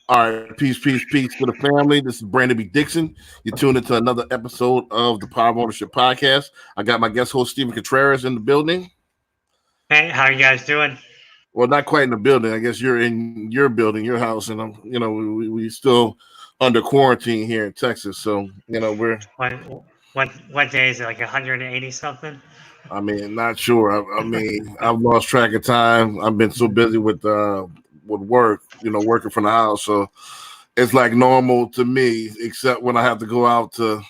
All right, peace to the family. This is Brandon B. Dixon. You're tuned into another episode of the Power of Ownership podcast. I got my guest host Stephen Contreras in the building. Hey, how you guys doing? Well, not quite in the building. I guess you're in your building, your house, and we still under quarantine here in Texas. So we're. What what day is it? Like 180 something? I mean, not sure. I mean, I've lost track of time. I've been so busy with work, working from the house. So it's like normal to me, except when I have to go out to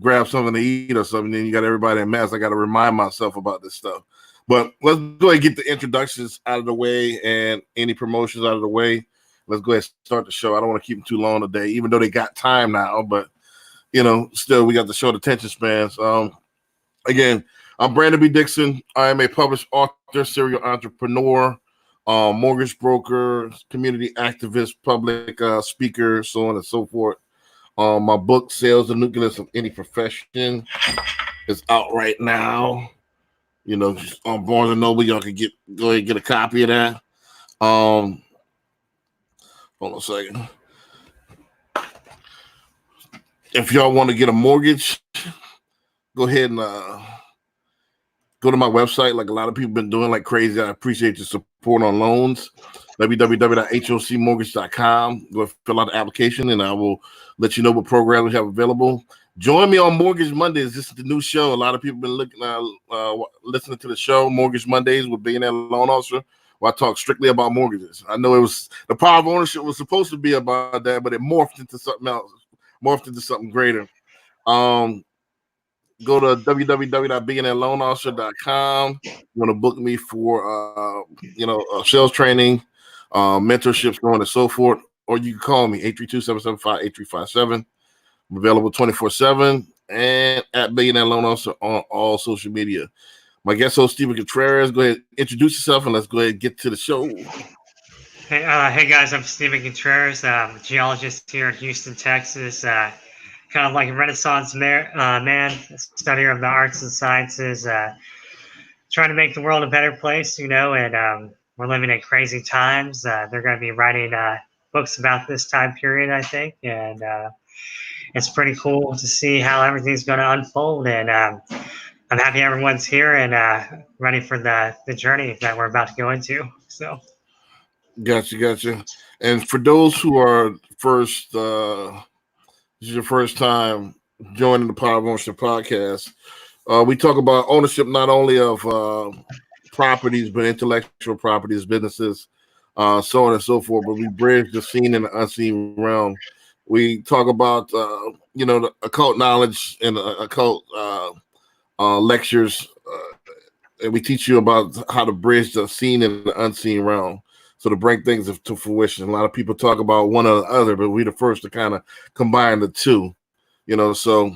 grab something to eat or something. Then you got everybody in mass. I got to remind myself about this stuff. But let's go ahead and get the introductions out of the way and any promotions out of the way. Let's go ahead and start the show. I don't want to keep them too long today, even though they got time now. But, still we got the short attention spans. Again, I'm Brandon B. Dixon. I am a published author, serial entrepreneur, mortgage broker, community activist, public speaker, so on and so forth. My book, Sales the Nucleus of Any Profession, is out right now. On Barnes and Noble, y'all can go ahead and get a copy of that. Hold on a second. If y'all want to get a mortgage, go ahead and go to my website, like a lot of people been doing like crazy. I appreciate your support on loans. www.hocmortgage.com. Go fill out the application, and I will let you know what programs we have available. Join me on Mortgage Mondays. This is the new show. A lot of people been listening to the show, Mortgage Mondays with Billionaire Loan Officer, where I talk strictly about mortgages. I know it was the Power of Ownership was supposed to be about that, but it morphed into something else, morphed into something greater. Go to www.billionaireloanofficer.com. You want to book me for sales training, mentorships, so on and so forth, or you can call me 832-775-8357. I'm available 24/7 and at Billionaire Loan Officer on all social media. My guest host Stephen Contreras, go ahead, introduce yourself, and let's go ahead and get to the show. Hey guys, I'm Stephen Contreras. I'm a geologist here in Houston, Texas. Kind of like a Renaissance man, studier of the arts and sciences, trying to make the world a better place, and we're living in crazy times. They're going to be writing books about this time period, I think, and it's pretty cool to see how everything's going to unfold. And I'm happy everyone's here and ready for the journey that we're about to go into. So, Gotcha. And for those who are first, this is your first time joining the Power of Ownership podcast. We talk about ownership not only of properties, but intellectual properties, businesses, so on and so forth. But we bridge the seen and the unseen realm. We talk about, the occult knowledge and occult lectures, and we teach you about how to bridge the seen and the unseen realm. So to bring things to fruition. A lot of people talk about one or the other, but we're the first to kind of combine the two. So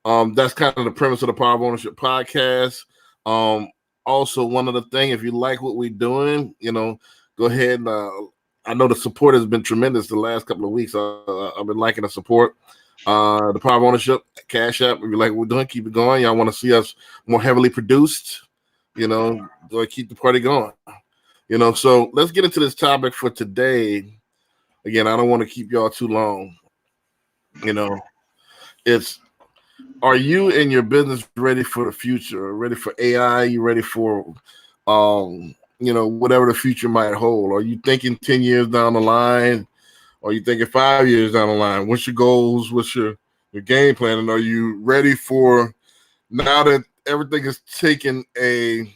that's kind of the premise of the Power of Ownership podcast. Also, one other thing, if you like what we're doing, go ahead and I know the support has been tremendous the last couple of weeks. I've been liking the support. The Power of Ownership, Cash App. If you like what we're doing, keep it going. Y'all want to see us more heavily produced, go keep the party going. So let's get into this topic for today. Again, I don't want to keep y'all too long. It's, are you and your business ready for the future? Ready for AI? You ready for whatever the future might hold? Are you thinking 10 years down the line? Or are you thinking 5 years down the line? What's your goals? What's your game plan? And are you ready for, now that everything has taken a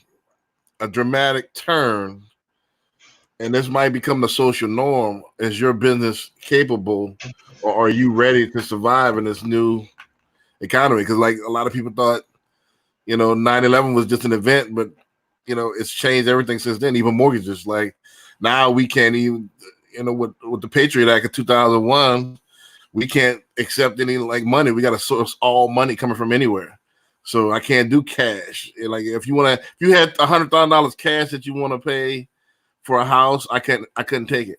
dramatic turn, and this might become the social norm, is your business capable, or are you ready to survive in this new economy? Because like a lot of people thought, 9/11 was just an event, but it's changed everything since then. Even mortgages, like now we can't even, with the Patriot Act of 2001, we can't accept any like money. We got to source all money coming from anywhere. So I can't do cash. Like if you had $100,000 cash that you want to pay for a house, I couldn't take it.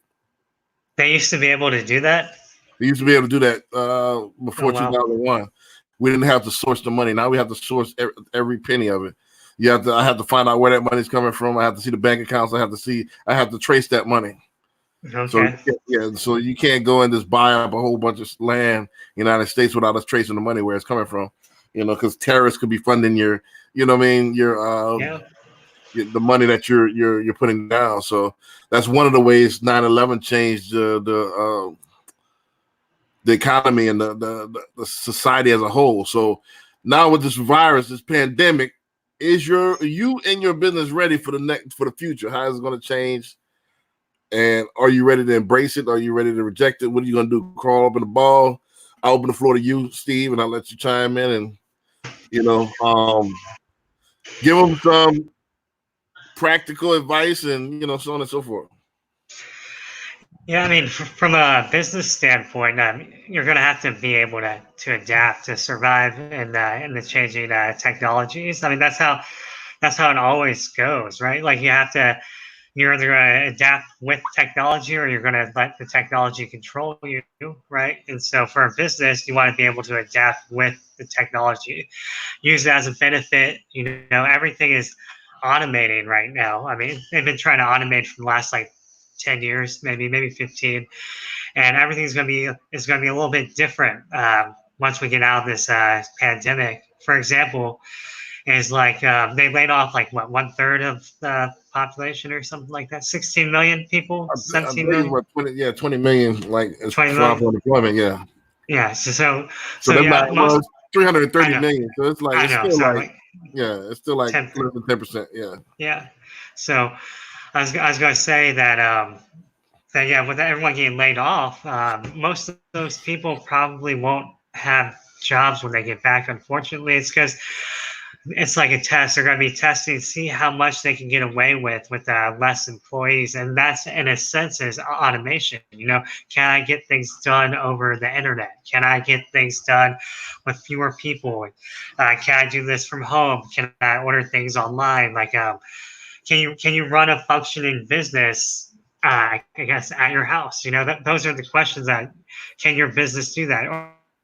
They used to be able to do that. They used to be able to do that before 2001. We didn't have to source the money. Now we have to source every penny of it. I have to find out where that money's coming from. I have to see the bank accounts. I have to trace that money. So Okay. so you can't go and just buy up a whole bunch of land in the United States without us tracing the money where it's coming from. Because terrorists could be funding your, what I mean, Yeah. the money that you're putting down. So that's one of the ways 9/11 changed the economy and the society as a whole. So now with this virus, this pandemic, is you and your business ready for the future? How is it going to change? And are you ready to embrace it? Are you ready to reject it? What are you going to do? Crawl up in the ball? I'll open the floor to you, Steve, and I'll let you chime in and give them some practical advice and so on and so forth. Yeah, I mean, from a business standpoint, you're going to have to be able to adapt to survive in the changing technologies. I mean, that's how it always goes, right? Like you're either going to adapt with technology or you're going to let the technology control you, right? And so for a business, you want to be able to adapt with the technology, use it as a benefit. Everything is automating right now. I mean, they've been trying to automate for the last like 10 years, maybe 15, and everything's going to be a little bit different once we get out of this pandemic. For example, is like they laid off like what 1/3 of the population or something like that, 16 million people, I 17 believe million, about 20 million, like as 20 far as million. unemployment, yeah. Yeah. So that Yeah, was I 330 know, million. So it's like I know. So like it's still like 10. less than 10%. Yeah. Yeah. So I was going to say that yeah, with everyone getting laid off, most of those people probably won't have jobs when they get back. Unfortunately, it's because it's like a test. They're going to be testing to see how much they can get away with less employees, and that's in a sense is automation. Can I get things done over the internet? Can I get things done with fewer people? Can I do this from home? Can I order things online? Like, can you run a functioning business? I guess at your house. Those are the questions that can your business do that,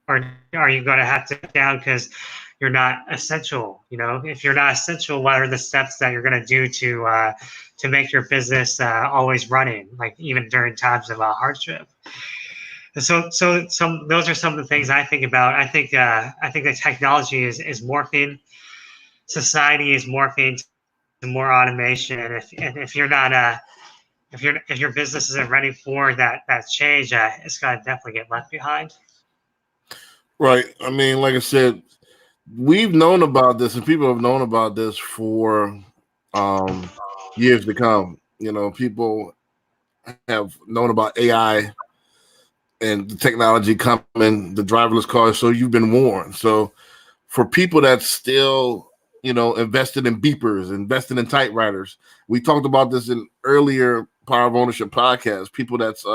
or are you going to have to down because you're not essential? If you're not essential, what are the steps that you're going to do to make your business always running, like even during times of hardship? And so those are some of the things I think about. I think that technology is morphing. Society is morphing to more automation, and if you're not if your business isn't ready for that change, it's gonna definitely get left behind. Right. I mean, like I said, we've known about this and people have known about this for years to come. People have known about AI and the technology coming, the driverless cars. So you've been warned. So for people that still, invested in beepers, invested in typewriters, we talked about this in earlier Power of Ownership podcast. People that's,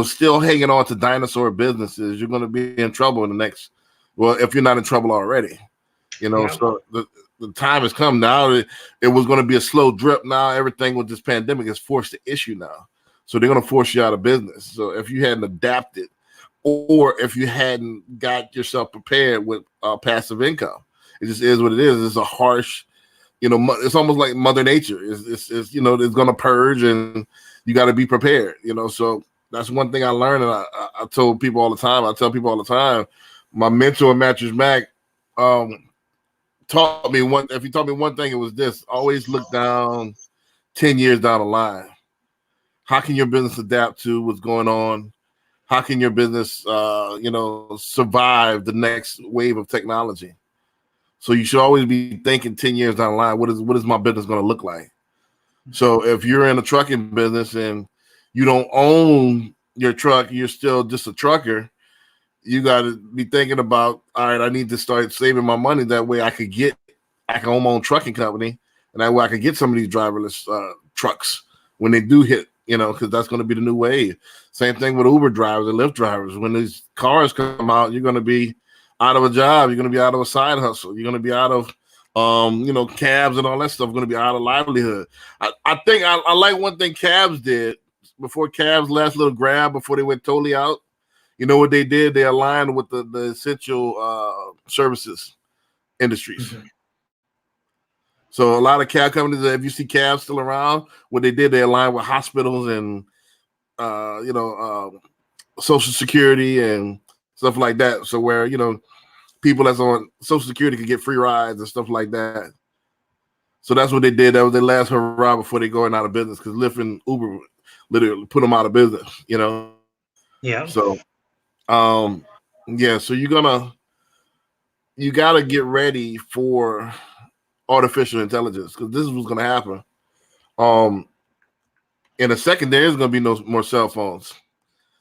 still hanging on to dinosaur businesses, you're going to be in trouble in the next, well, if you're not in trouble already, Yeah. so the time has come now. It was going to be a slow drip. Now everything with this pandemic is forced to issue now. So they're going to force you out of business. So if you hadn't adapted or if you hadn't got yourself prepared with passive income, it just is what it is. It's a harsh, it's almost like Mother Nature. It's it's going to purge and you got to be prepared, So that's one thing I learned. And I told people all the time. I tell people all the time. My mentor, Mattress Mac, taught me one. If he taught me one thing, it was this: always look down 10 years down the line. How can your business adapt to what's going on? How can your business, survive the next wave of technology? So you should always be thinking 10 years down the line. What is my business going to look like? So if you're in a trucking business and you don't own your truck, you're still just a trucker. You got to be thinking about, all right, I need to start saving my money. That way I can own my own trucking company. And that way I can get some of these driverless trucks when they do hit, because that's going to be the new wave. Same thing with Uber drivers and Lyft drivers. When these cars come out, you're going to be out of a job. You're going to be out of a side hustle. You're going to be out of, cabs and all that stuff. Going to be out of livelihood. I think I like one thing cabs did before cabs last little grab before they went totally out. You know what they did? They aligned with the essential services industries. Mm-hmm. So a lot of cab companies, if you see cabs still around, what they did, they aligned with hospitals and Social Security and stuff like that. So where people that's on Social Security could get free rides and stuff like that. So that's what they did. That was their last hurrah before they going out of business, because Lyft and Uber literally put them out of business. Yeah. So, so you gotta get ready for artificial intelligence, because this is what's gonna happen. In a second, there is gonna be no more cell phones.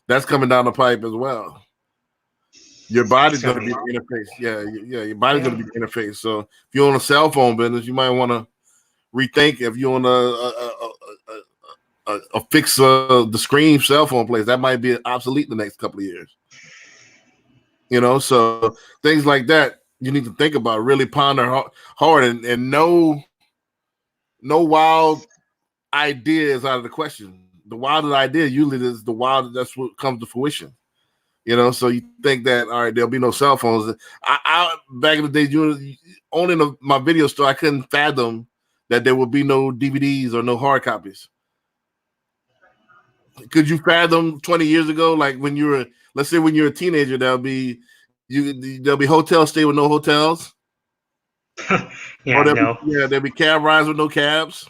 That's coming down the pipe as well. Your body's gonna be the interface. Yeah, your body's gonna be the interface. So if you own a cell phone business, you might want to rethink. If you own a fix the screen cell phone place, that might be obsolete in the next couple of years. So things like that you need to think about, really ponder hard, and no wild ideas out of the question. The wildest idea usually is the wild. That's what comes to fruition. So you think that, all right, there'll be no cell phones. I back in the days, owning my video store, I couldn't fathom that there would be no DVDs or no hard copies. Could you fathom 20 years ago, like let's say when you're a teenager, there'll be hotels stay with no hotels? There'll be cab rides with no cabs.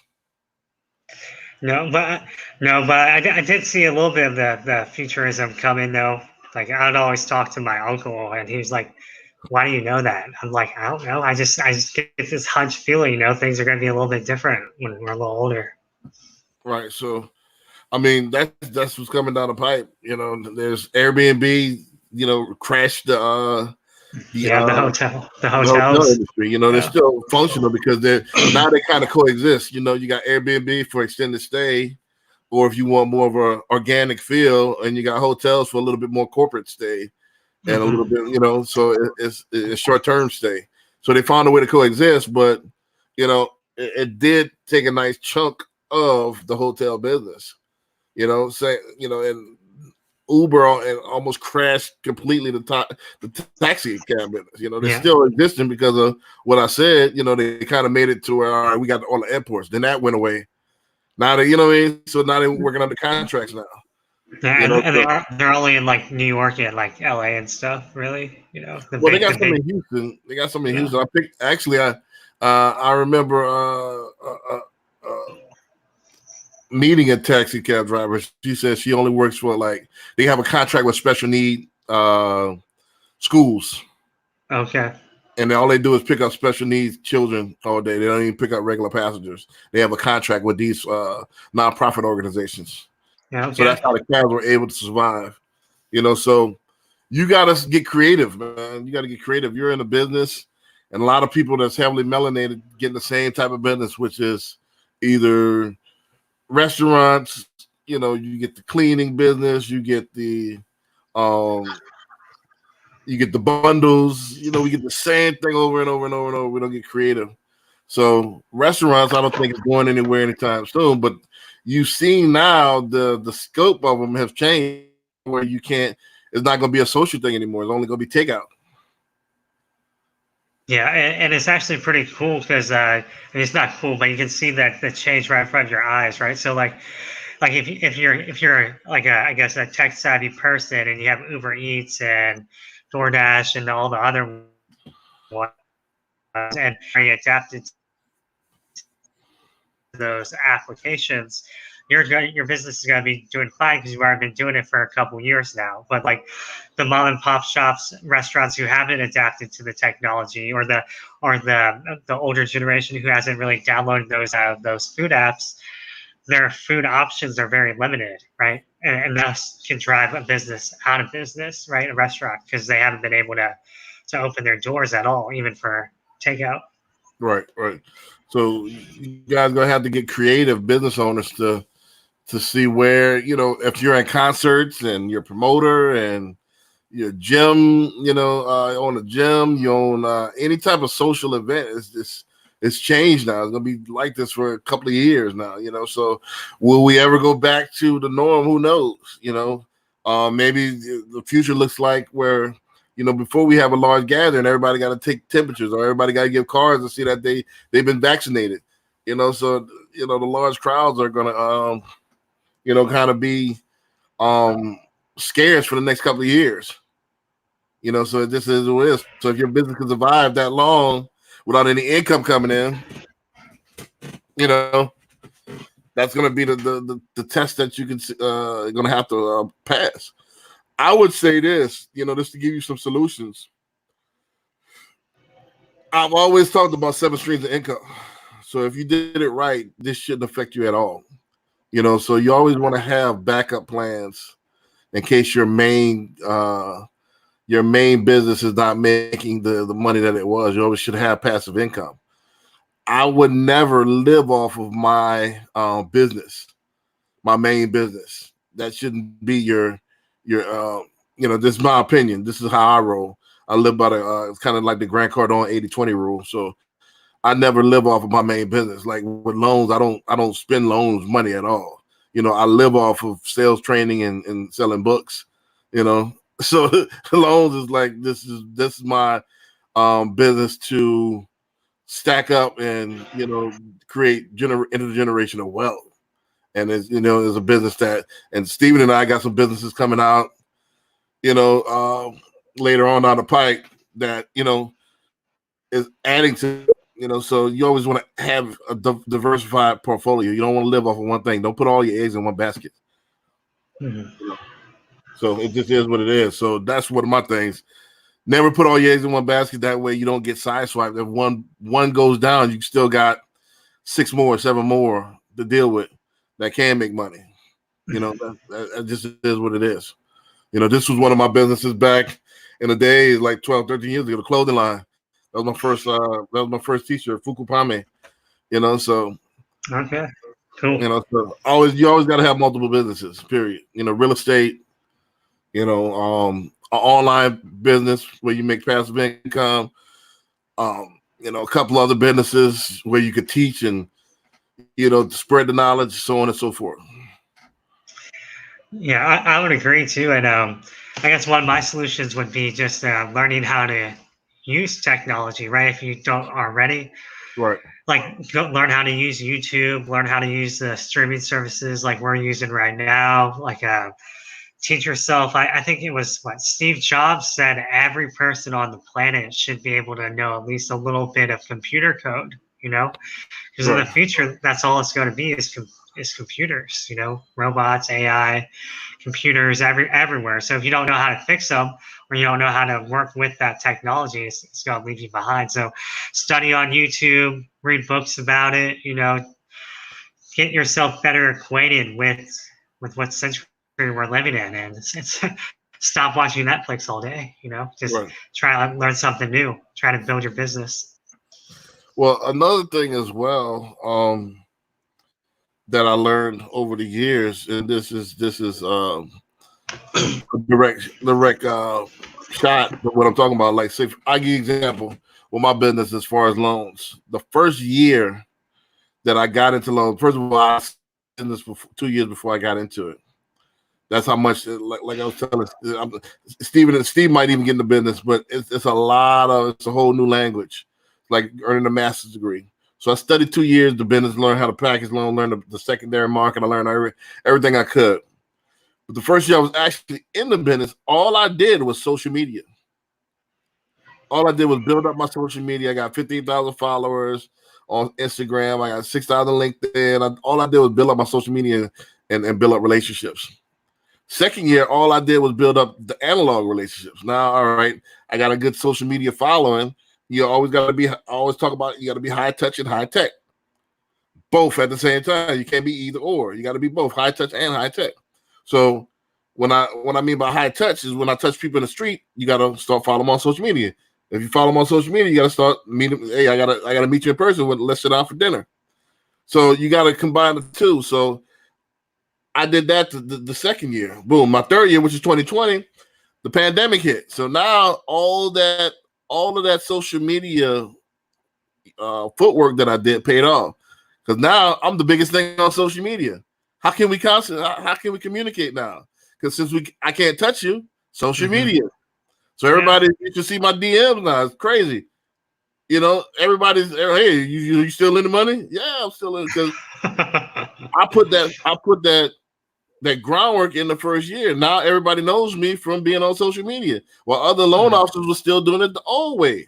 No, but I did see a little bit of the futurism coming though. Like, I'd always talk to my uncle, and he was like, "Why do you know that?" I'm like, "I don't know. I just get this hunch feeling, things are going to be a little bit different when we're a little older." Right. So, I mean, that's what's coming down the pipe. There's Airbnb. Crashed the hotel industry. They're still functional because they kind of coexist. You got Airbnb for extended stay, or if you want more of a organic feel, and you got hotels for a little bit more corporate stay, and a little bit, so it's short-term stay. So they found a way to coexist, but it did take a nice chunk of the hotel business. And Uber and almost crashed completely the taxi cab business. They're still existing because of what I said. They kind of made it to where, all right, we got all the airports. Then that went away. Now they, so now they're working under contracts now. Yeah, and they're only in like New York and like LA and stuff, really. They got some in Houston. They got some in Houston. I remember meeting a taxi cab driver. She said she only works for they have a contract with special need schools. Okay. And all they do is pick up special needs children all day. They don't even pick up regular passengers. They have a contract with these nonprofit organizations. Yeah, okay. So that's how the cabs were able to survive. So you got to get creative, man. You got to get creative. You're in a business, and a lot of people that's heavily melanated getting the same type of business, which is either restaurants. You get the cleaning business. You get the bundles. We get the same thing over and over and over and over. We don't get creative. So restaurants, I don't think it's going anywhere anytime soon. But you see now the scope of them has changed, where you can't. It's not going to be a social thing anymore. It's only going to be takeout. Yeah, and it's actually pretty cool because it's not cool, but you can see that the change right in front of your eyes, right? So like if you're like I guess a tech savvy person, and you have Uber Eats and DoorDash and all the other ones, and you adapted to those applications, your business is going to be doing fine because you've already been doing it for a couple years now. But like the mom and pop shops, restaurants who haven't adapted to the technology, or the older generation who hasn't really downloaded those food apps, their food options are very limited, right? And thus can drive a business out of business, right? A restaurant, because they haven't been able to open their doors at all, even for takeout. Right. So you guys gonna have to get creative, business owners, to see where, if you're in concerts and you're a promoter and your gym, own a gym, you own any type of social event. It's changed now. It's gonna be like this for a couple of years now. So will we ever go back to the norm? Who knows? Maybe the future looks like where, before we have a large gathering, everybody got to take temperatures, or everybody got to give cards to see that they've been vaccinated. So the large crowds are gonna kind of be scarce for the next couple of years. You know, so this is what it is. So if your business can survive that long without any income coming in, you know, that's going to be the test that you can going to have to pass. I would say this, you know, just to give you some solutions. I've always talked about 7 streams of income. So if you did it right, this shouldn't affect you at all. You know, so you always want to have backup plans in case your main business is not making the money that it was. You always should have passive income. I would never live off of my business, my main business. That shouldn't be your you know, this is my opinion. This is how I roll. I live by it's kind of like the Grant Cardone 80-20 rule. So I never live off of my main business. Like with loans, I don't spend loans money at all. You know, I live off of sales training and selling books, you know. So loans is like this is my business to stack up and, you know, create intergenerational wealth. And it's, you know, there's a business that, and Steven and I got some businesses coming out, you know, later on down the pike that, you know, is adding to, you know, so you always want to have a diversified portfolio. You don't want to live off of one thing. Don't put all your eggs in one basket. Mm-hmm. So it just is what it is. So that's one of my things. Never put all your eggs in one basket. That way you don't get sideswiped. If one goes down, you still got 6 more, 7 more to deal with that can make money. You know, that just is what it is. You know, this was one of my businesses back in the day, like 12, 13 years ago, the clothing line. That was my first t-shirt, Fukupame. You know, so okay, cool. You know, so you always got to have multiple businesses. Period. You know, real estate. You know, an online business where you make passive income. You know, a couple other businesses where you could teach and, you know, spread the knowledge, so on and so forth. Yeah, I would agree too. And I guess one of my solutions would be just learning how to use technology, right? If you don't already, right? Like learn how to use YouTube, learn how to use the streaming services like we're using right now. Like teach yourself. I think it was what Steve Jobs said. Every person on the planet should be able to know at least a little bit of computer code. You know, because in the future, that's all it's going to be is computers. You know, robots, AI, computers everywhere. So if you don't know how to fix them, or you don't know how to work with that technology, it's going to leave you behind. So study on YouTube, read books about it, you know, get yourself better acquainted with what century we're living in, and it's stop watching Netflix all day, you know, just try to learn something new, try to build your business. Well, another thing as well that I learned over the years, and this is a direct shot of what I'm talking about. Like, say, I give you an example with my business as far as loans. The first year that I got into loans, first of all, I was in this 2 years before I got into it. That's how much, like I was telling Steve might even get in the business, but it's a whole new language, like earning a master's degree. So I studied 2 years the business, learned how to package loan, learned the secondary market. I learned everything I could. But the first year I was actually in the business, all I did was social media. All I did was build up my social media. I got 15,000 followers on Instagram. I got 6,000 LinkedIn. All I did was build up my social media and build up relationships. Second year, all I did was build up the analog relationships. Now, all right, I got a good social media following. You always got to be, I always talk about, you got to be high touch and high tech. Both at the same time. You can't be either or. You got to be both high touch and high tech. So what I mean by high touch is when I touch people in the street, you got to start following them on social media. If you follow them on social media, you got to start meeting. Hey, I gotta meet you in person. Let's sit down for dinner. So you got to combine the two. So I did that the second year. Boom. My third year, which is 2020, the pandemic hit. So now all of that social media footwork that I did paid off. Because now I'm the biggest thing on social media. How can we communicate now? Because since I can't touch you, social media. So everybody, you can see my DMs now. It's crazy. You know, everybody's, hey, you still in the money? Yeah, I'm still in, because I put that that groundwork in the first year. Now everybody knows me from being on social media, while other loan officers were still doing it the old way.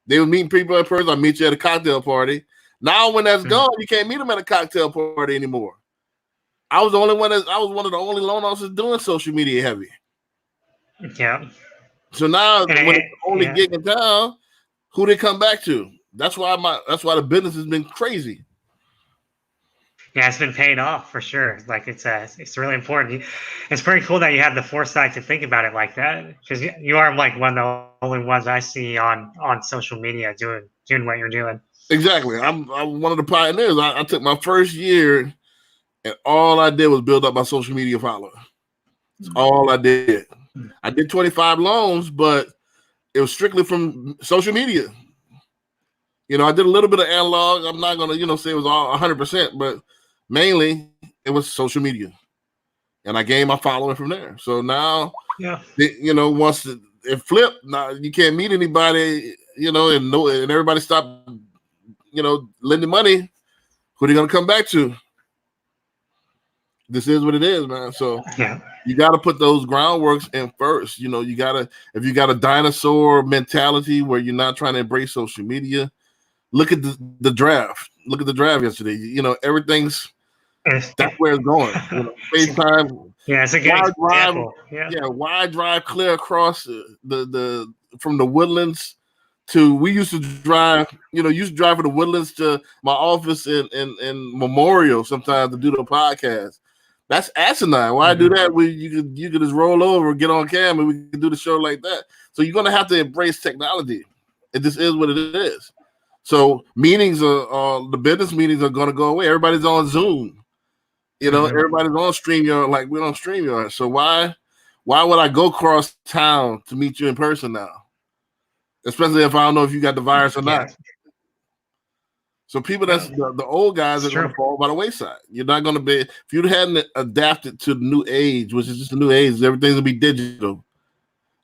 They were meeting people in person. I meet you at a cocktail party. Now, when that's gone, you can't meet them at a cocktail party anymore. I was one of the only loan officers doing social media heavy. Yeah. So now, when it's the only gig in town, who they come back to? That's why the business has been crazy. Yeah, it's been paying off for sure. Like it's really important. It's pretty cool that you have the foresight to think about it like that, because you are like one of the only ones I see on social media doing what you're doing. Exactly. I'm one of the pioneers. I took my first year, and all I did was build up my social media followers. That's all I did. I did 25 loans, but it was strictly from social media. I did a little bit of analog. I'm not gonna, say it was all 100%, but mainly it was social media, and I gained my following from there. So now, once it flipped, now you can't meet anybody, and everybody stopped, lending money. Who are they gonna come back to? This is what it is, man. So you got to put those groundworks in first. You gotta, if you got a dinosaur mentality where you're not trying to embrace social media, look at the draft. Look at the draft yesterday. Everything's. That's where it's going. FaceTime. Yeah, it's a good example. Wide drive clear across the from the Woodlands to. We used to drive. Used to drive from the Woodlands to my office in Memorial sometimes to do the podcast. That's asinine. Why do that? You could just roll over, get on camera, and we can do the show like that. So you're gonna have to embrace technology. It just is what it is. So meetings the business meetings are gonna go away. Everybody's on Zoom. Everybody's on StreamYard, like we're on StreamYard. So why would I go across town to meet you in person now? Especially if I don't know if you got the virus or not. So people that's the old guys are going to fall by the wayside. You're not going to be, if you hadn't adapted to the new age, which is just the new age, everything's going to be digital,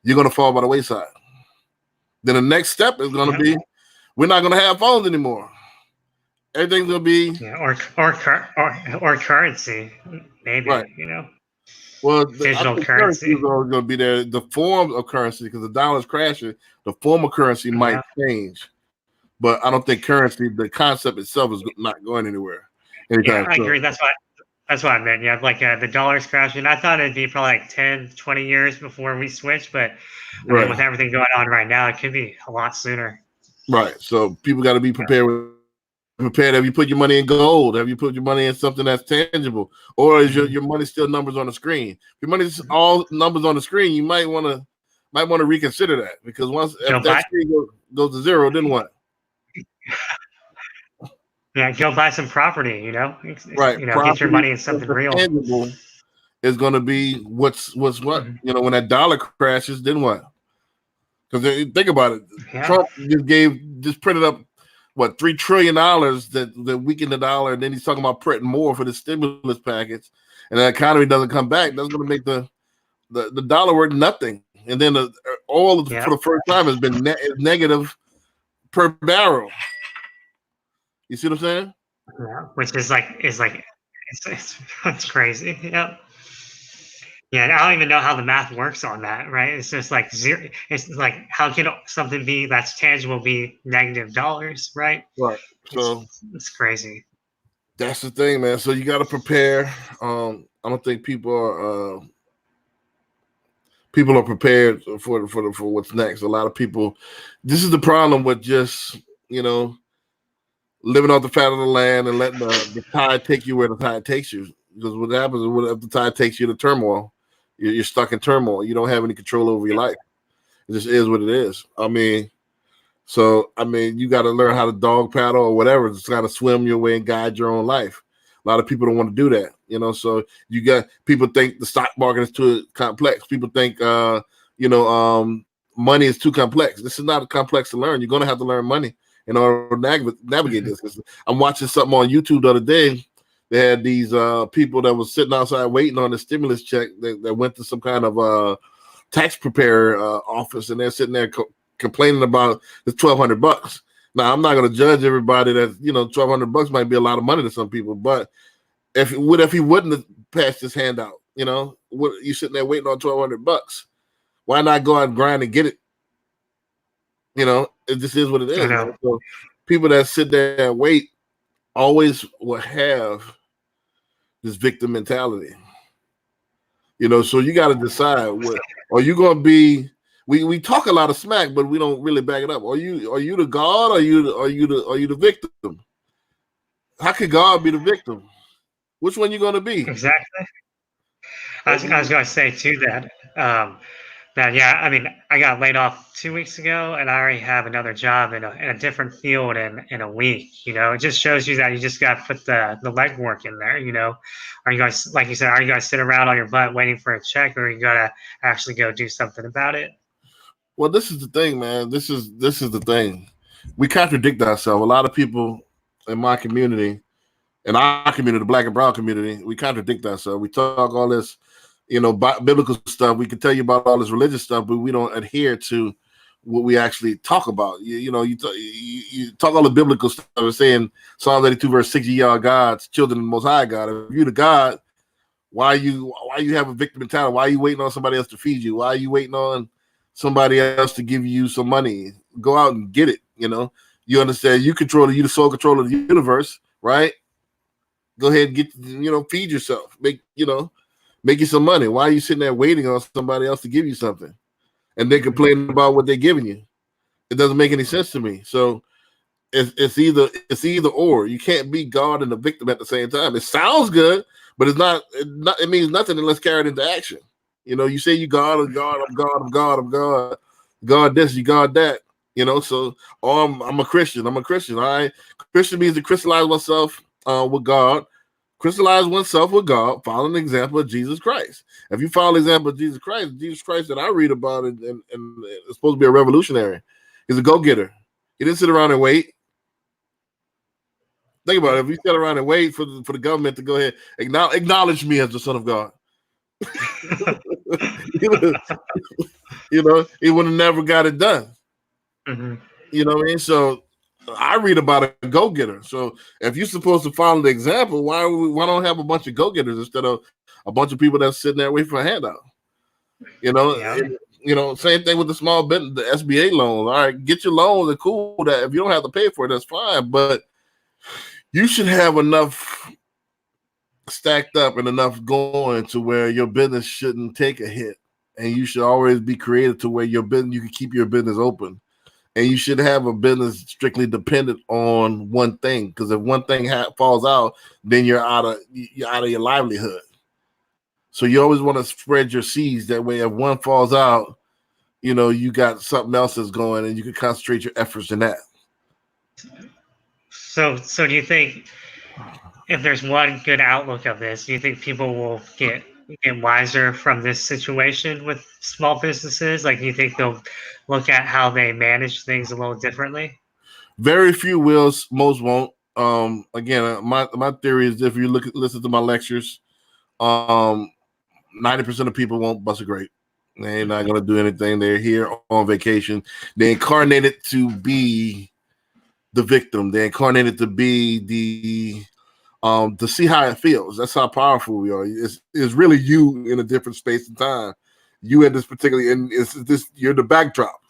you're going to fall by the wayside. Then the next step is going to be, we're not going to have phones anymore. Everything's going to be or currency, maybe. Right. Well, digital currency is always going to be there. The form of currency, because the dollar's crashing, the form of currency might change. But I don't think currency, the concept itself, is not going anywhere. I agree. That's what I meant. Yeah, like the dollar's crashing. I thought it'd be probably like 10, 20 years before we switch, but I mean, with everything going on right now, it could be a lot sooner. Right. So people got to be prepared. Have you put your money in gold? Have you put your money in something that's tangible? Or is your money still numbers on the screen? If your money's all numbers on the screen, you might want to reconsider that, because once if that screen goes to zero, then what? Yeah, go buy some property, Right. Get your money in something real. Tangible is going to be what's what. When that dollar crashes, then what? Because think about it. Yeah. Trump just printed up $3 trillion that weakened the dollar, and then he's talking about printing more for the stimulus package, and the economy doesn't come back. That's going to make the dollar worth nothing. And then the oil for the first time has been negative per barrel. You see what I'm saying? Yeah, which is it's crazy. Yeah. Yeah, I don't even know how the math works on that, right? It's just like zero. It's like, how can something be that's tangible be negative dollars, right? Right. So it's crazy. That's the thing, man. So you got to prepare. I don't think people are prepared for what's next. A lot of people. This is the problem with just living off the fat of the land and letting the tide take you where the tide takes you. Because what happens is, if the tide takes you to turmoil, you're stuck in turmoil. You don't have any control over your life. It just is what it is. You got to learn how to dog paddle or whatever, just kind of swim your way and guide your own life. A lot of people don't want to do that, So you got people think the stock market is too complex. People think, money is too complex. This is not complex to learn. You're going to have to learn money in order to navigate this. I'm watching something on YouTube the other day. They had these people that was sitting outside waiting on the stimulus check that went to some kind of tax preparer office, and they're sitting there complaining about the $1,200. Now, I'm not going to judge everybody that $1,200 might be a lot of money to some people, but if he wouldn't have passed his hand out? You know, what you sitting there waiting on $1,200? Why not go out and grind and get it? You know, it just is what it is. Man. So people that sit there and wait always will have this victim mentality. You know, so you got to decide what are you going to be. We talk a lot of smack, but we don't really back it up. Are you the God? Or are you the victim? How could God be the victim? Which one you going to be? Exactly. I was going to say too that yeah, I mean, I got laid off 2 weeks ago, and I already have another job in a different field in a week. You know, it just shows you that you just got to put the legwork in there. You know, are you guys, like you said, are you guys sit around on your butt waiting for a check, or you got to actually go do something about it? Well, this is the thing, man. This is the thing. We contradict ourselves. A lot of people in my community, in our community, the Black and Brown community, we contradict ourselves. We talk all this, you know, biblical stuff. We can tell you about all this religious stuff, but we don't adhere to what we actually talk about. You talk all the biblical stuff. We're saying Psalm 82 verse 6, ye are God's children of the Most High God. If you're the God, why you have a victim mentality? Why are you waiting on somebody else to feed you? Why are you waiting on somebody else to give you some money? Go out and get it. You know, you understand? You the sole controller of the universe, right? Go ahead and get, feed yourself. Make you some money. Why are you sitting there waiting on somebody else to give you something and then complaining about what they're giving you? It doesn't make any sense to me. So it's either or. You can't be God and the victim at the same time. It sounds good, but it's not. It means nothing unless carried into action. You know, you say you God, I'm God, I'm God, I'm God, I'm God, God this, you God that. You know, so I'm a Christian. I'm a Christian. All right, Christian means to crystallize oneself with God. Crystallize oneself with God, following the example of Jesus Christ. If you follow the example of Jesus Christ that I read about and it's supposed to be a revolutionary. He's a go-getter. He didn't sit around and wait. Think about it. If you sit around and wait for the government to go ahead, acknowledge me as the Son of God. He would have never got it done. Mm-hmm. You know what I mean? So I read about a go-getter. So if you're supposed to follow the example, why don't have a bunch of go-getters instead of a bunch of people that's sitting there waiting for a handout? Same thing with the small business, the SBA loans. All right, get your loans. They're cool. That if you don't have to pay for it, that's fine. But you should have enough stacked up and enough going to where your business shouldn't take a hit, and you should always be creative to where you can keep your business open. And you should have a business strictly dependent on one thing, because if one thing falls out, then you're out of your livelihood. So you always want to spread your seeds. That way, if one falls out, you got something else that's going, and you can concentrate your efforts in that. So do you think if there's one good outlook of this, do you think people will get wiser from this situation with small businesses? Like, do you think they'll look at how they manage things a little differently? Very few will, most won't. Again, my theory is if you listen to my lectures, 90% of people won't bust a grape. They're not going to do anything. They're here on vacation. They incarnated to be the victim. They incarnated to be to see how it feels. That's how powerful we are. It's really you in a different space and time. You at this particular, and you're the backdrop.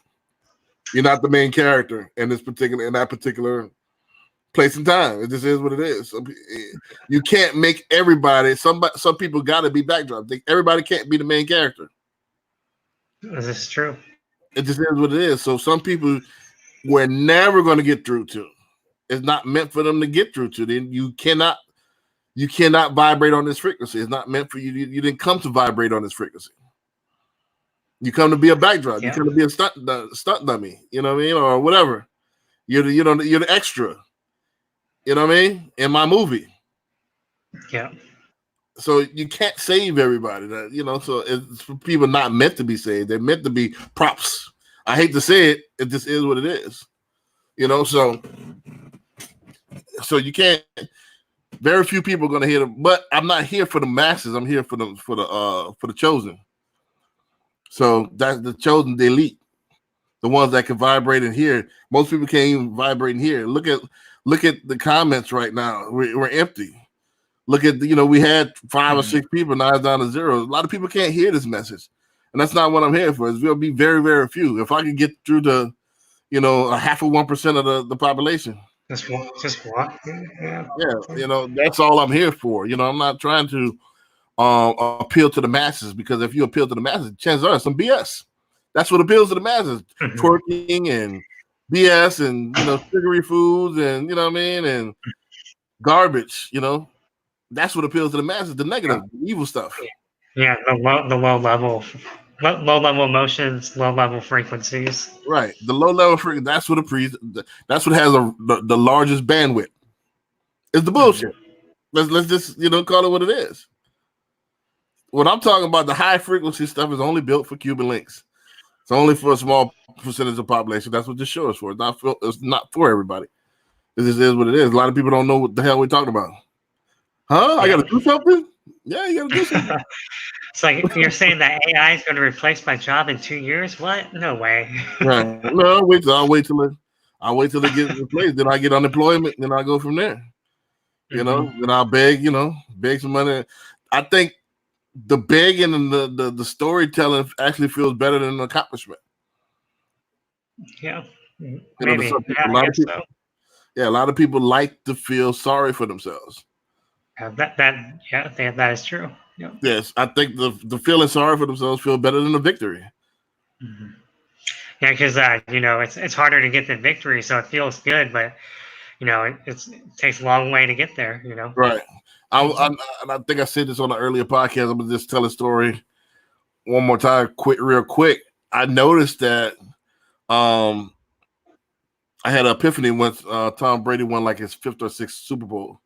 You're not the main character in that particular place and time. It just is what it is. You can't make everybody. Some people got to be backdrop. Everybody can't be the main character. This is true. It just is what it is. So some people we're never going to get through to. It's not meant for them to get through to. Then you cannot vibrate on this frequency. It's not meant for you. You didn't come to vibrate on this frequency. You come to be a backdrop. Yeah. You come to be a stunt dummy. You know what I mean, or whatever. You're the extra. You know what I mean? In my movie. Yeah. So you can't save everybody. So it's for people not meant to be saved. They're meant to be props. I hate to say it. It just is what it is. So you can't. Very few people are going to hear them. But I'm not here for the masses. I'm here for the chosen. So that's the chosen, the elite, the ones that can vibrate and hear. Most people can't even vibrate and hear. Look at the comments right now. We're empty. Look at we had 5 or 6 people, now it's down to 0. A lot of people can't hear this message, and that's not what I'm here for. It's going to be very, very few. If I could get through to a 0.5% of the population, Just what? Yeah. that's all I'm here for. I'm not trying to appeal to the masses, because if you appeal to the masses, chances are some BS. That's what appeals to the masses: twerking and BS and sugary foods and and garbage. That's what appeals to the masses: the negative, the evil stuff. Yeah, the low level emotions, low level frequencies. Right, the low level frequency. That's what that's what has the largest bandwidth. It's the bullshit. Let's just call it what it is. What I'm talking about, the high frequency stuff, is only built for Cuban links. It's only for a small percentage of the population. That's what this show is for. It's not for everybody. It just is what it is. A lot of people don't know what the hell we're talking about. Huh? I got to do something? Yeah, you got to do something. It's like you're saying that AI is going to replace my job in 2 years? What? No way. Right. No, I'll wait till it gets replaced. Then I get unemployment. Then I go from there. Then I'll beg some money. I think the begging and the storytelling actually feels better than the accomplishment. Yeah. Maybe. A lot of people like to feel sorry for themselves. That is true. Yeah. Yes, I think the feeling sorry for themselves feel better than the victory. Mm-hmm. Yeah, because it's harder to get the victory, so it feels good, but it takes a long way to get there. Right. I think I said this on an earlier podcast. I'm gonna just tell a story one more time, real quick. I noticed that I had an epiphany once Tom Brady won like his 5th or 6th Super Bowl,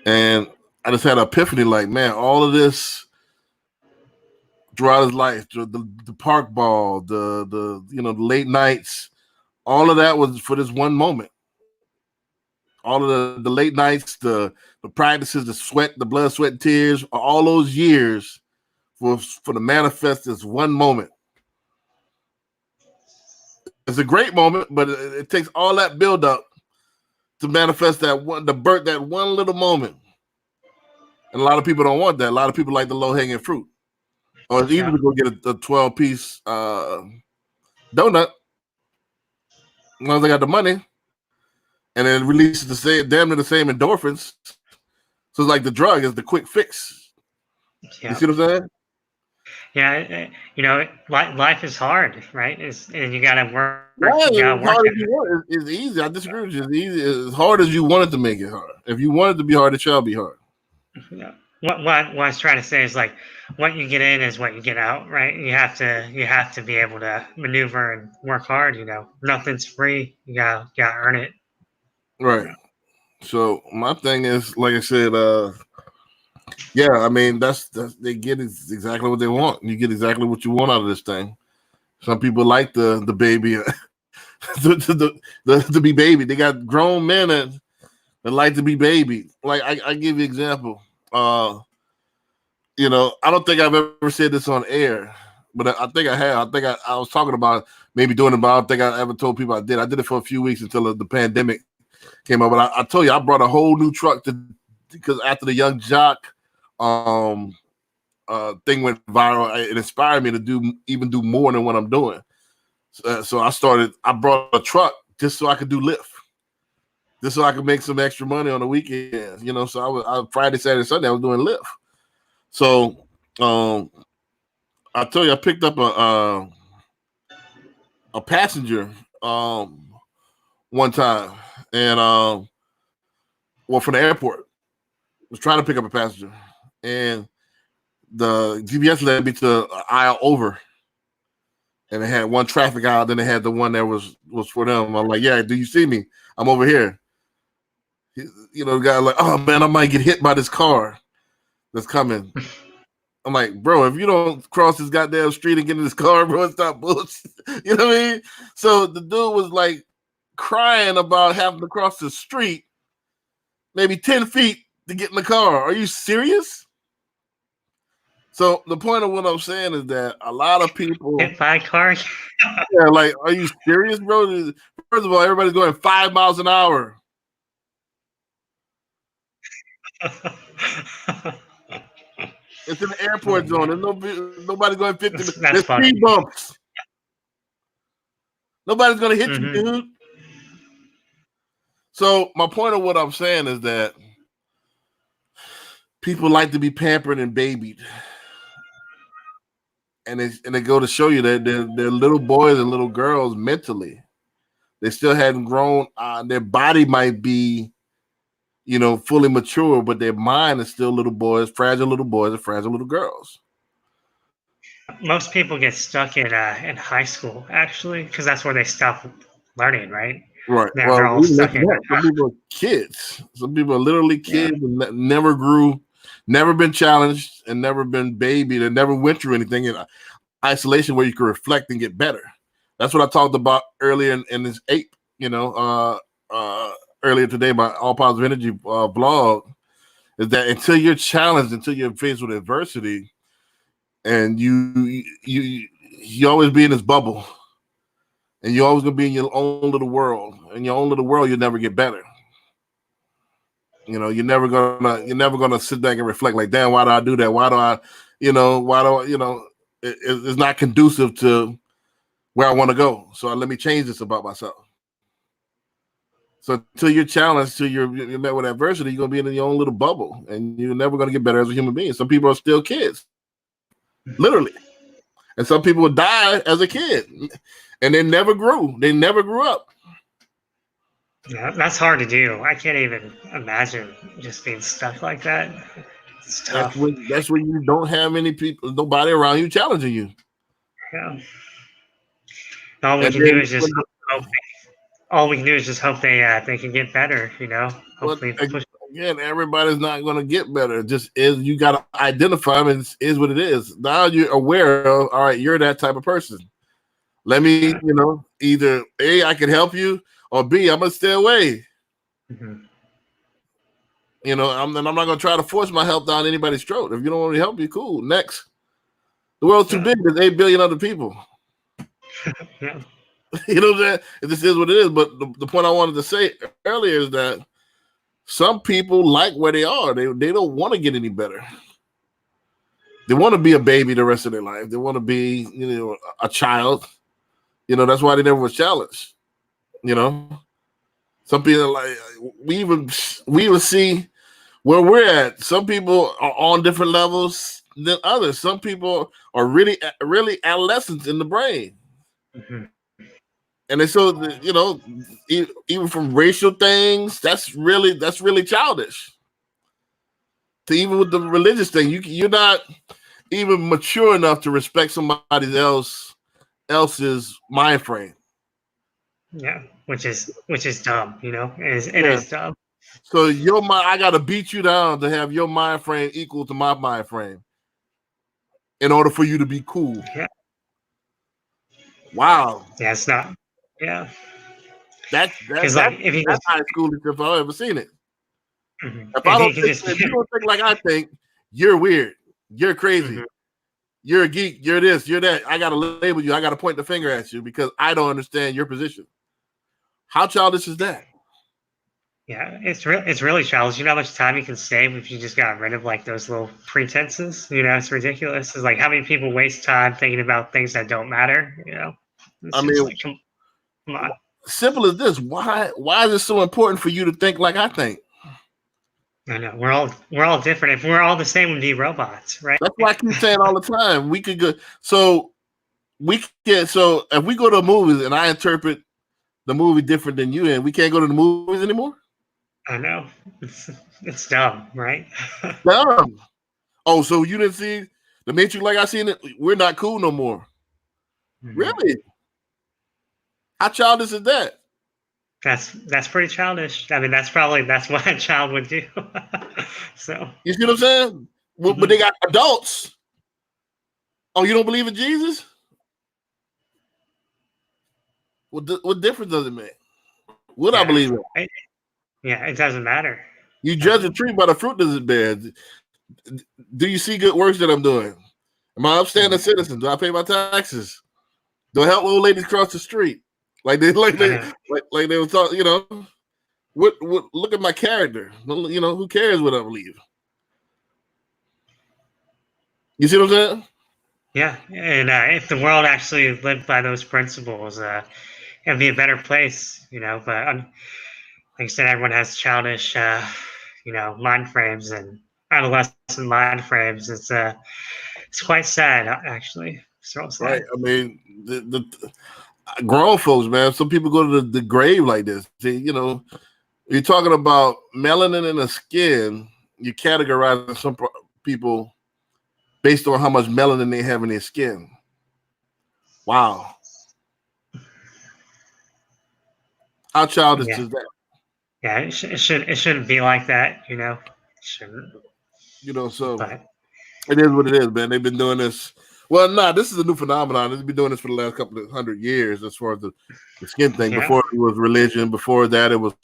and I just had an epiphany, like, man, all of this throughout his life, the park ball, the late nights, all of that was for this one moment. All of the late nights, the practices, the sweat, the blood, sweat, and tears, all those years for to manifest this one moment. It's a great moment, but it takes all that build up to manifest that one little moment. And a lot of people don't want that. A lot of people like the low hanging fruit. Or it's easy to go get a 12-piece donut. As long as they got the money. And then releases damn near the same endorphins. So it's like the drug is the quick fix. Yeah. You see what I'm saying? Yeah, life is hard, right? And you gotta work. Yeah, hard as you want. It's easy. I disagree with you. It's easy. As hard as you want it to make it hard. If you want it to be hard, it shall be hard. Yeah. What I was trying to say is, like, what you get in is what you get out, right? You have to be able to maneuver and work hard. Nothing's free. You gotta earn it. Right. So my thing is, like I said, I mean, that's they get exactly what they want. You get exactly what you want out of this thing. Some people like the baby, to be baby. They got grown men that like to be baby. Like I give you an example. I don't think I've ever said this on air, but I think I have. I think I was talking about maybe doing it, but I don't think I ever told people I did. I did it for a few weeks until the pandemic came up. But I told you, I brought a whole new truck because after the Young Jock thing went viral, it inspired me to do more than what I'm doing. So I brought a truck just so I could do Lyft. Just so I could make some extra money on the weekends, So I Friday, Saturday, Sunday I was doing Lyft. So I told you I picked up a passenger one time, and from the airport. I was trying to pick up a passenger, and the GPS led me to an aisle over, and they had one traffic aisle. Then they had the one that was for them. I'm like, yeah, do you see me? I'm over here. The guy like, oh man, I might get hit by this car that's coming. I'm like, bro, if you don't cross this goddamn street and get in this car, bro, it's not bullshit. You know what I mean? So the dude was like crying about having to cross the street, maybe 10 feet to get in the car. Are you serious? So the point of what I'm saying is that a lot of people hit by car. Yeah, like, are you serious, bro? First of all, everybody's going 5 miles an hour. It's in the airport zone. There's nobody's going 50. That's There's funny. speed bumps. Nobody's going to hit you, Mhm. dude. So my point of what I'm saying is that people like to be pampered and babied. And they go to show you that they're little boys and little girls mentally. They still hadn't grown. Their body might be, fully mature, but their mind is still little boys and fragile little girls. Most people get stuck in high school, actually, because that's where they stop learning, right? Right. They're all stuck in it. Some people are kids. Some people are literally kids and never grew, never been challenged, and never been babied, and never went through anything in isolation where you can reflect and get better. That's what I talked about earlier in this ape, earlier today, my All Positive Energy blog, is that until you're challenged, until you're faced with adversity, and you always be in this bubble, and you're always gonna be in your own little world. In your own little world, you'll never get better. You're never gonna sit back and reflect like, damn, why do I do that? Why do I, it's not conducive to where I want to go. So let me change this about myself. So until you're challenged, till you're met with adversity, you're gonna be in your own little bubble, and you're never gonna get better as a human being. Some people are still kids, literally, and some people will die as a kid, and they never grew. They never grew up. Yeah, that's hard to do. I can't even imagine just being stuck like that. It's tough. That's when you don't have any people, nobody around you challenging you. Yeah. All we can do is just hope. All we can do is just hope they can get better. Hopefully. Again, everybody's not going to get better. It just is. You got to identify them, and it is what it is. Now you're aware of. All right, you're that type of person. Let me, either A, I can help you, or B, I'm gonna stay away. Mm-hmm. I'm not gonna try to force my help down anybody's throat. If you don't want me to help you, cool. Next. The world's too big. There's 8 billion other people. Yeah. You know what I'm saying? This is what it is. But the point I wanted to say earlier is that some people like where they are. They don't want to get any better. They want to be a baby the rest of their life. They want to be, a child. That's why they never was challenged. Some people like we even see where we're at. Some people are on different levels than others. Some people are really adolescents in the brain. Mm-hmm. And so, even from racial things, that's really childish. To even with the religious thing, you're not even mature enough to respect somebody else's mind frame. Yeah, which is dumb. It is dumb. So your mind, I gotta beat you down to have your mind frame equal to my mind frame in order for you to be cool. Yeah. Wow. Yeah, it's not. Yeah. That's high school if I've ever seen it. Mm-hmm. If you don't think like I think, you're weird. You're crazy. Mm-hmm. You're a geek. You're this. You're that. I gotta label you. I gotta point the finger at you because I don't understand your position. How childish is that? Yeah, it's really childish. You know how much time you can save if you just got rid of like those little pretenses. It's ridiculous. It's like how many people waste time thinking about things that don't matter. Like, come on. Simple as this. Why is it so important for you to think like I think? I know we're all different. If we're all the same, we'd be robots, right? That's why I keep saying all the time. We could go. So if we go to movies and I interpret the movie different than you, and we can't go to the movies anymore. I know. It's dumb, right? Dumb. Oh, so you didn't see The Matrix like I seen it? We're not cool no more. Mm-hmm. Really? How childish is that? That's pretty childish. I mean, that's what a child would do. So you see what I'm saying? Well, mm-hmm. But they got adults. Oh, you don't believe in Jesus? What difference does it make? Would I believe it? Yeah, it doesn't matter. You judge a tree by the fruit that it bears. Do you see good works that I'm doing? Am I upstanding citizen? Do I pay my taxes? Do I help old ladies cross the street? Like they were talking, What look at my character. You know, who cares what I believe? You see what I'm saying? Yeah, and if the world actually lived by those principles, it'd be a better place, you know. But like I said, everyone has childish, mind frames and adolescent mind frames. It's quite sad, actually. It's real Right. sad. I mean, the grown folks, man. Some people go to the grave like this. See, you know, you're talking about melanin in the skin. You categorize some people based on how much melanin they have in their skin. Wow. How childish Yeah, is that? yeah. It shouldn't be like that, you know. It shouldn't. You know, so But it is what it is, man. They've been doing this. Well, this is a new phenomenon. They've been doing this for the last couple of 100 years as far as the skin thing. yeah, Before it was religion. Before that, it was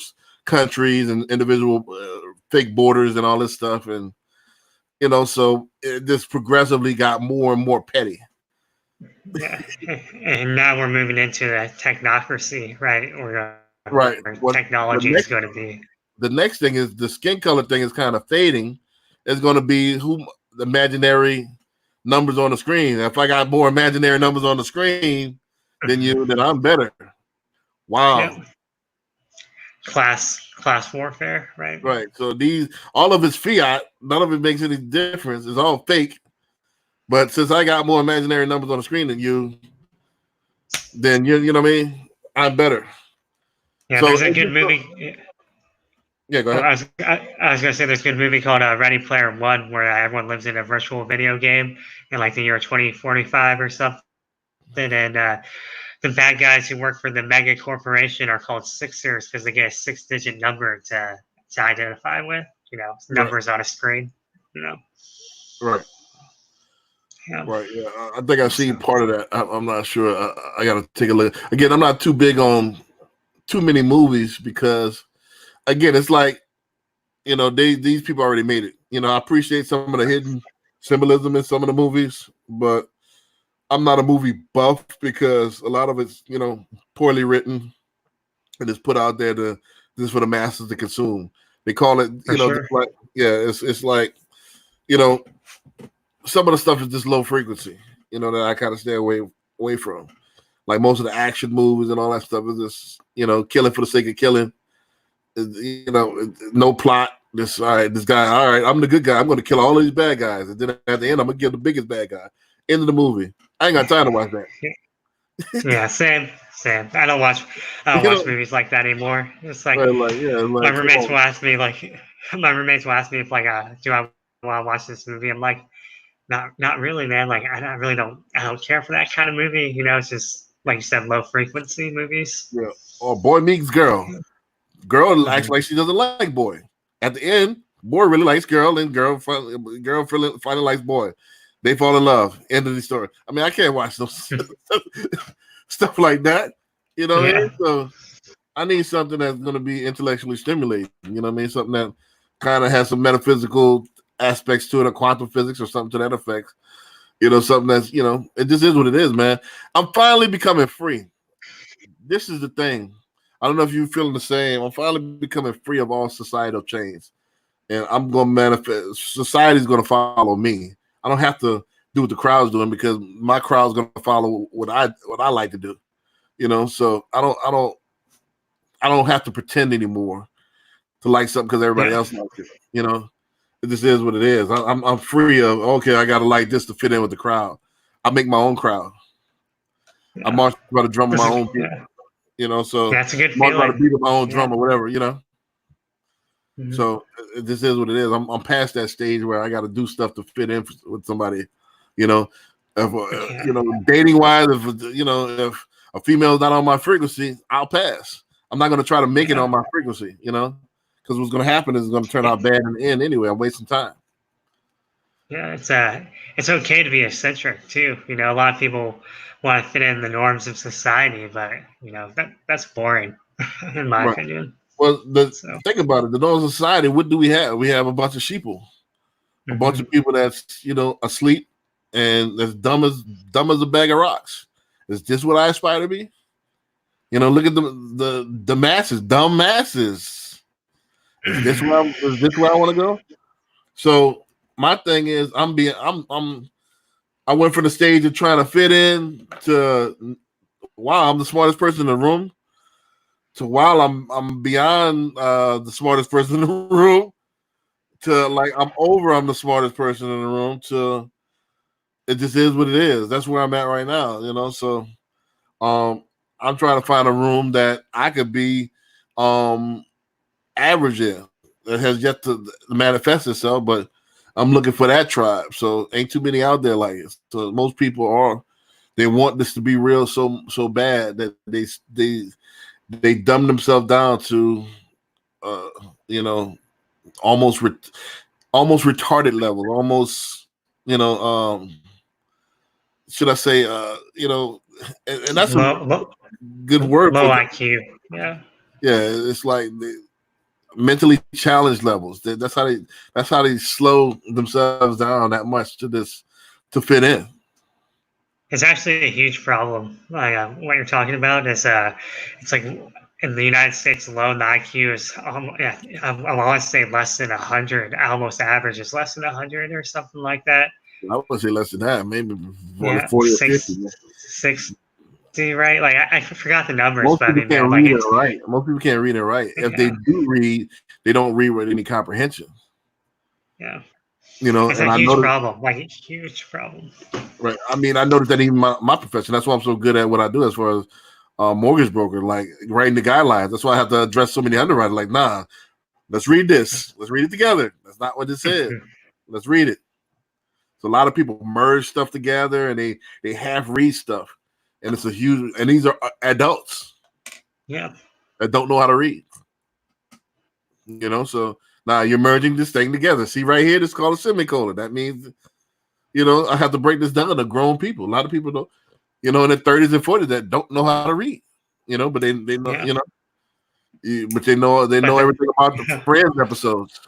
countries and individual fake borders and all this stuff. And, you know, so it just progressively got more and more petty. yeah. And now we're moving into the technocracy, right? Or Right. technology is going to be. The next thing is the skin color thing is kind of fading. It's going to be who the imaginary numbers on the screen. If I got more imaginary numbers on the screen than you, then I'm better. Wow. Yeah. Class warfare, right? Right. So all of it's fiat. None of it makes any difference. It's all fake. But since I got more imaginary numbers on the screen than you, then you know what I mean? I'm better. Yeah, So there's a good movie. Yeah, go ahead. I was gonna say there's a good movie called Ready Player One, where everyone lives in a virtual video game in like the year 2045 or something, and the bad guys who work for the mega corporation are called Sixers because they get a 6-digit number to identify with. You know, numbers on a screen. You know. Right. Yeah. Right. Yeah. I think I've seen part of that. I'm not sure. I got to take a look. Again, I'm not too big on too many movies because, again, it's like, you know, these people already made it. You know, I appreciate some of the hidden symbolism in some of the movies, but I'm not a movie buff because a lot of it's, you know, poorly written and it's put out there just for the masses to consume. They call it, you know, sure. like, yeah, it's like, you know, some of the stuff is just low frequency, you know, that I kind of stay away from. Like most of the action movies and all that stuff is just, you know, killing for the sake of killing. You know, no plot. This guy, all right, I'm the good guy. I'm going to kill all of these bad guys. And then at the end, I'm going to kill the biggest bad guy. End of the movie. I ain't got time to watch that. Yeah, same. I don't watch movies like that anymore. It's like, my roommates will ask me if like, do I want to watch this movie? I'm like, not really, man. Like, I don't care for that kind of movie. You know, it's just like you said, low frequency movies. Yeah. Or boy meets girl. Girl acts like she doesn't like boy. At the end, boy really likes girl, and girl finally likes boy. They fall in love. End of the story. I mean, I can't watch those stuff like that. You know what I mean? So I need something that's going to be intellectually stimulating. You know what I mean? Something that kind of has some metaphysical aspects to it, or quantum physics, or something to that effect. You know, something that's, you know, it just is what it is, man. I'm finally becoming free. This is the thing. I don't know if you're feeling the same. I'm finally becoming free of all societal chains. And I'm going to manifest. Society's going to follow me. I don't have to do what the crowd's doing because my crowd's going to follow what I like to do. You know, so I don't have to pretend anymore to like something because everybody else likes it. You know, it just is what it is. I'm free of, okay, I got to like this to fit in with the crowd. I make my own crowd. I march by the drum of my own people. You know, so that's a good feeling. feeling. By the beat of my own drum or whatever, you know. Mm-hmm. So this is what it is. I'm past that stage where I got to do stuff to fit in with somebody, you know. If you know, dating wise, if a female's not on my frequency, I'll pass. I'm not going to try to make it on my frequency, you know, because what's going to happen is it's going to turn out bad in the end anyway. I'm wasting time. Yeah, it's okay to be eccentric too. You know, a lot of people want to fit in the norms of society, but you know that's boring, in my opinion. Well, think about it. The norms of society. What do we have? We have a bunch of sheeple, a bunch of people that's, you know, asleep and as dumb as a bag of rocks. Is this what I aspire to be? You know, look at the masses, dumb masses. Is this where I want to go? So my thing is, I went from the stage of trying to fit in to wow, I'm the smartest person in the room to while I'm beyond the smartest person in the room to like I'm the smartest person in the room to it just is what it is. That's where I'm at right now, you know. So um I'm trying to find a room that I could be um average in that has yet to manifest itself, but I'm looking for that tribe. So ain't too many out there like it. So most people are they want this to be real so bad that they dumb themselves down to uh you know almost almost retarded level, almost you know should I say and that's a good word Low for IQ. Yeah. yeah, it's like mentally challenged levels. That's how they slow themselves down that much to fit in. It's actually a huge problem. Like what you're talking about is, it's like in the United States alone, the IQ is, yeah, I want to say less than 100. Almost average is less than 100 or something like that. I would say less than that, maybe Yeah, 40 or 50. 60, right? Like I forgot the numbers, Most but I people mean, can't man, like read it it's, right. Most people can't read it right. If they yeah, do read, they don't read with any comprehension. yeah. You know, It's and a I huge noticed problem, like a huge problem. right. I mean, I noticed that even my profession. That's why I'm so good at what I do as far as mortgage broker, like writing the guidelines. That's why I have to address so many underwriters. Like, nah, let's read this. Let's read it together. That's not what it said. Let's read it. So a lot of people merge stuff together and they half read stuff, and it's a huge. And these are adults Yeah, that don't know how to read. You know, so now you're merging this thing together. See right here, this is called a semicolon. That means I have to break this down to grown people. A lot of people don't, in their 30s and 40s that don't know how to read. But they know, yeah. but they know But everything about the Friends episodes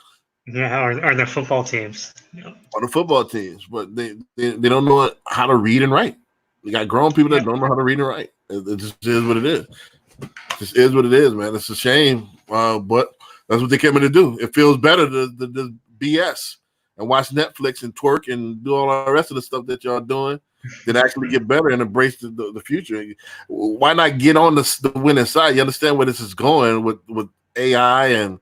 yeah, or the football teams. Yeah, or the football teams, but they don't know how to read and write. You got grown people that yeah. don't know how to read and write. It just is what it is. It just is what it is, man. It's a shame, but that's what they came in to do. It feels better to BS and watch Netflix and twerk and do all the rest of the stuff that y'all doing than actually get better and embrace the future. Why not get on the winning side? You understand where this is going with AI and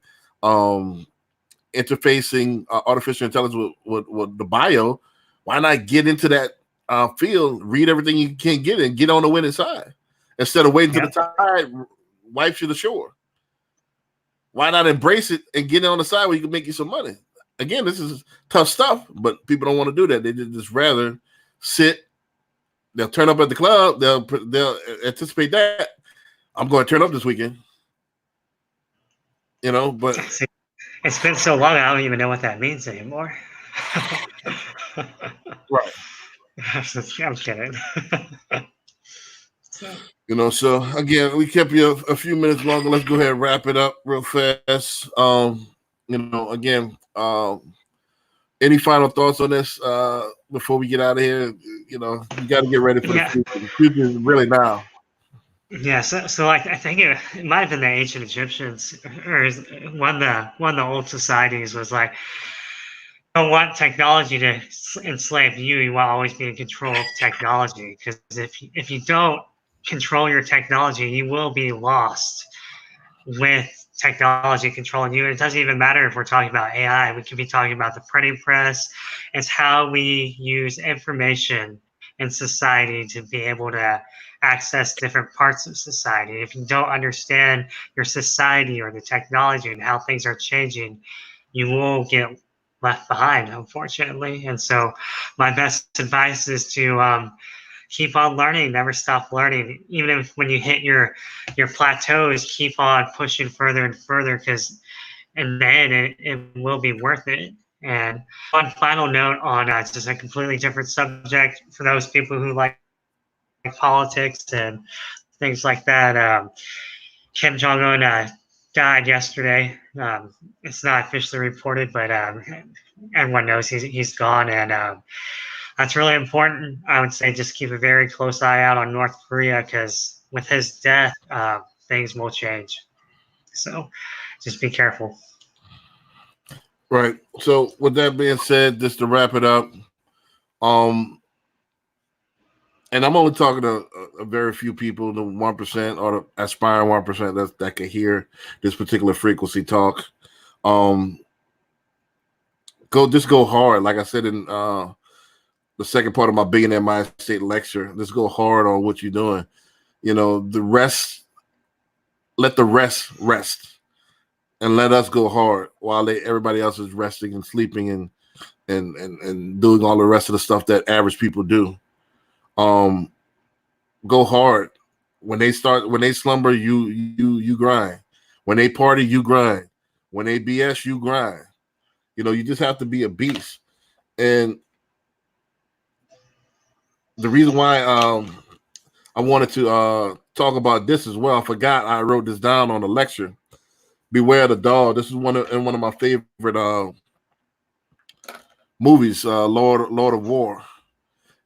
interfacing artificial intelligence with the bio. Why not get into that field, read everything you can get and get on the winning side instead of waiting till the tide wipes you to shore? Why not embrace it and get on the side where you can make you some money? Again, this is tough stuff, but people don't want to do that. They just rather sit. They'll turn up at the club. They'll anticipate that I'm going to turn up this weekend. But It's been so long, I don't even know what that means anymore. right. I'm kidding. So again, we kept you a few minutes longer. Let's go ahead and wrap it up real fast. Again, any final thoughts on this before we get out of here? You got to get ready for the future. The future is really now. Yeah, so I think it might have been the ancient Egyptians or one of the old societies was like, don't want technology to enslave you. You want to always be in control of technology because if you don't control your technology, you will be lost with technology controlling you. And it doesn't even matter if we're talking about AI. We could be talking about the printing press. It's how we use information in society to be able to access different parts of society. If you don't understand your society or the technology and how things are changing, you will get left behind, unfortunately. And so my best advice is to keep on learning, never stop learning. Even if when you hit your plateaus, keep on pushing further and further because in the end, it will be worth it. And one final note on just a completely different subject for those people who like politics and things like that. Kim Jong Un died yesterday. It's not officially reported, but everyone knows he's gone, and that's really important. I would say just keep a very close eye out on North Korea because with his death, things will change. So just be careful. Right. So with that being said, just to wrap it up, um, and I'm only talking to a very few people, the 1% or the aspiring 1% that can hear this particular frequency talk. Go hard. Like I said in the second part of my Billionaire Mindset lecture, just go hard on what you're doing. You know, the rest, let the rest, and let us go hard while everybody else is resting and sleeping and doing all the rest of the stuff that average people do. Go hard. When they slumber, you grind. When they party, you grind. When they BS, you grind. You know, you just have to be a beast. And the reason why I wanted to talk about this as well, I forgot I wrote this down on the lecture. Beware the Dog. This is one of my favorite movies, Lord of War.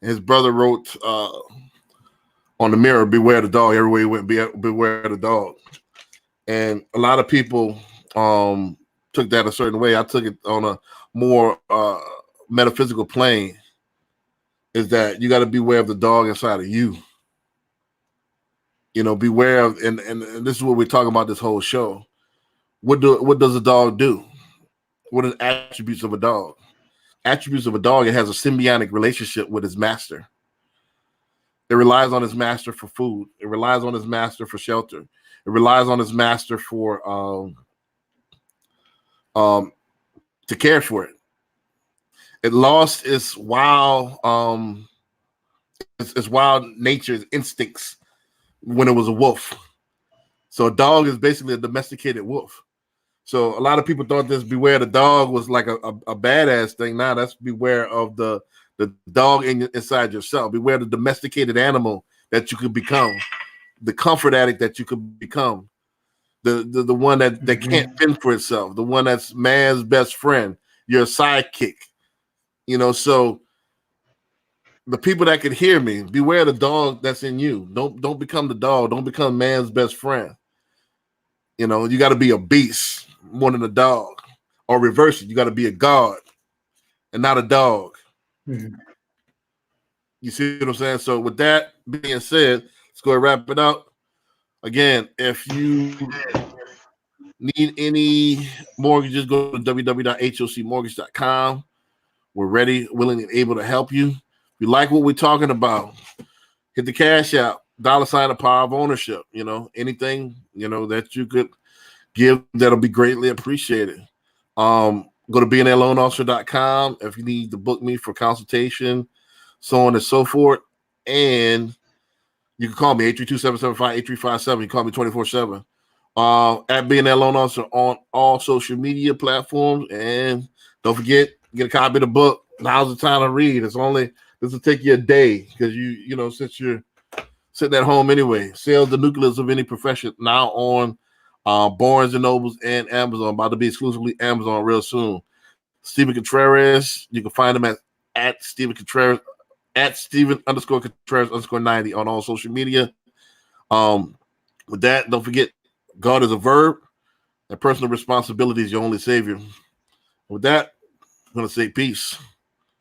His brother wrote on the mirror, "Beware the dog." Everywhere he went, beware the dog. And a lot of people took that a certain way. I took it on a more metaphysical plane. Is that you got to beware of the dog inside of you. You know, beware of, and this is what we're talking about this whole show. What does a dog do? What are the attributes of a dog? Attributes of a dog, it has a symbiotic relationship with its master. It relies on its master for food. It relies on its master for shelter. It relies on its master for to care for it. It lost its wild its wild nature, its instincts when it was a wolf. So a dog is basically a domesticated wolf. So a lot of people thought this beware the dog was like a badass thing. Now that's beware of the dog inside yourself. Beware the domesticated animal that you could become, the comfort addict that you could become, the one that can't fend for itself, the one that's man's best friend, your sidekick. You know, so the people that could hear me, beware the dog that's in you. Don't become the dog. Don't become man's best friend. You know, you got to be a beast more than a dog, or reverse it. You got to be a god and not a dog. Mm-hmm. You see what I'm saying? So with that being said, let's go and wrap it up. Again, if you need any mortgages, go to www.hocmortgage.com. We're ready, willing, and able to help you. If you like what we're talking about, hit the cash out, $, the power of ownership. You know, anything, you know, that you could give, that'll be greatly appreciated. Go to billionaireloanofficer.com if you need to book me for consultation, so on and so forth. And you can call me 832-775-8357. You can call me 24/7. At Billionaire Loan Officer on all social media platforms. And don't forget, get a copy of the book. Now's the time to read. This will take you a day because you know, since you're sitting at home anyway. Sales the nucleus of any profession now on Barnes and Nobles and Amazon. About to be exclusively Amazon real soon. Stephen Contreras, you can find him at Stephen Contreras, at Stephen_Contreras_90 on all social media. With that, don't forget, God is a verb, and personal responsibility is your only savior. With that, I'm going to say peace.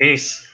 Peace.